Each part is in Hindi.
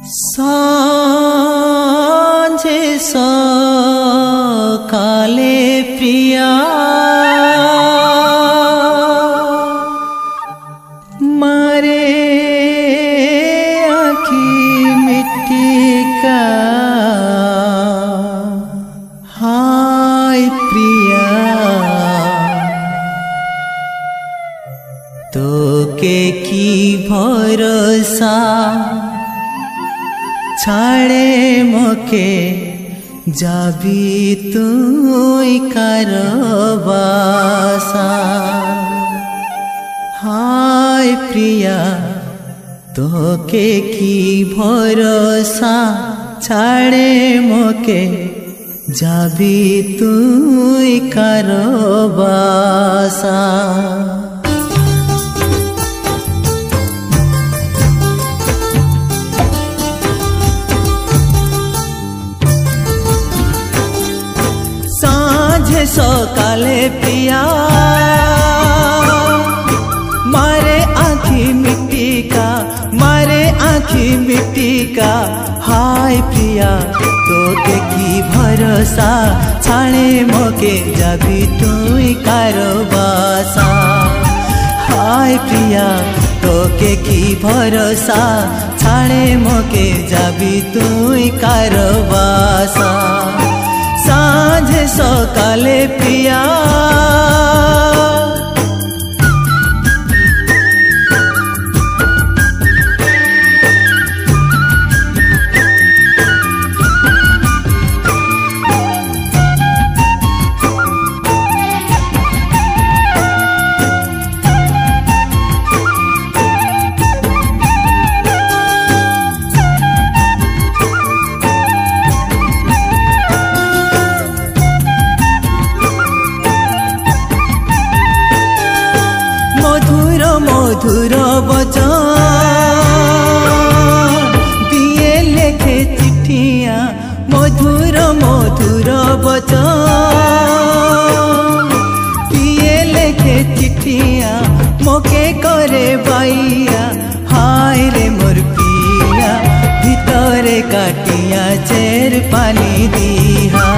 सांझे सकाले प्रिया मारे आँखी मिट्टी का हाय प्रिया तो के की भरोसा छाड़े मोके जाबी तुई कारबासा हाय प्रिया तो के की भरोसा छाड़े मोके जाबी तुई कारबासा सकाले प्रिया मारे आँखी मिट्टी का मारे आँखी मिट्टी का हाय प्रिया तो के की भरोसा छाड़े मोके जाबी तुई कारबासा हाय प्रिया तो के की भरोसा छाड़े मोके जाबी तुई कारबासा सांझे सकाले प्रिया मधुर बचन दिए लेखे चिट्ठिया मधुर मधुर बचन दिए लेखे चिट्ठिया मोके करे बाइया हाय रे मोर पिया भितरे काटिया चेर पानी दिहा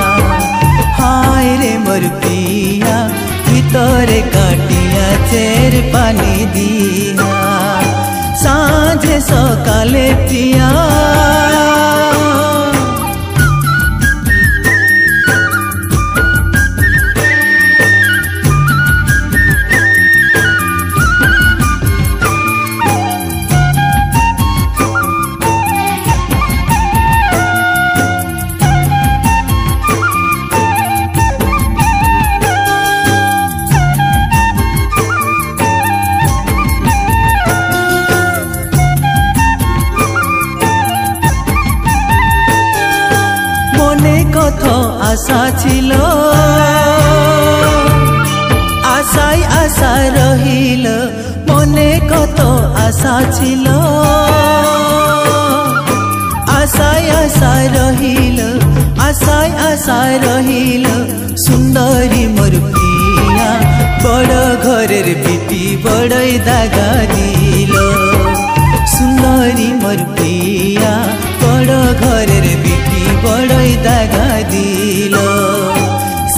हाय रे मोर पिया भितरे काटिया चेर पानी दिहा सांझे सकाले प्रिया आशा छिलो आशाई आशा रहिल मने कत आशा छिलो आशाई आशा रहिल आशाई आशा रहिल सुंदरी मोर पिया बड़ घरेर बेटी बड़ई दागा दिल सुंदरी मोर पिया बड़ घरेर बेटी बड़ई दागा दिल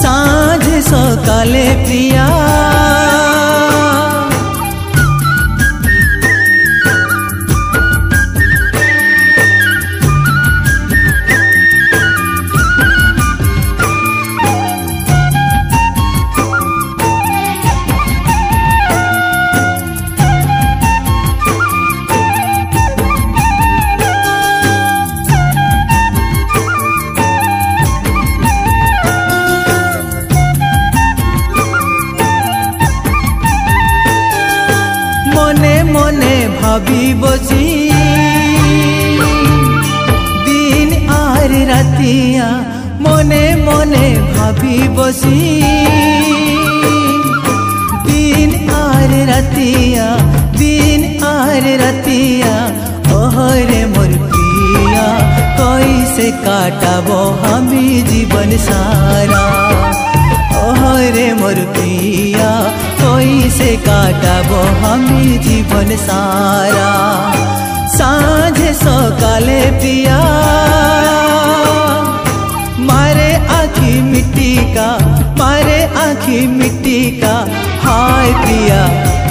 सांझे सकाले प्रिया भाभी बसी दिन आर रातिया मने मने भाभी बसी दिन आर रातिया ओहरे मोर पिया कैसे काटाबो हमी जीवन सारा ओहरे मोर पिया कैसे काटाबो हमी जीवन सारा सांझे सका गाले पिया मारे आँखी मिट्टी का, मारे आँखी मिट्टी का। हाय पिया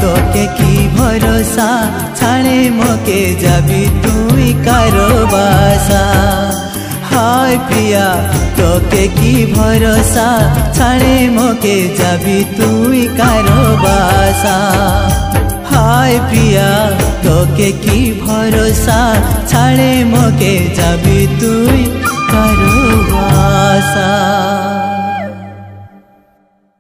तो के की भरोसा छाड़े मोके जाबी तुई कारो बासा। हाय पिया तो के की भरोसा छाड़े मोके जाबी तुई कारो बासा। हाय पिया तो के की भरोसा छाड़े मोके जाबी तुई कारो बासा।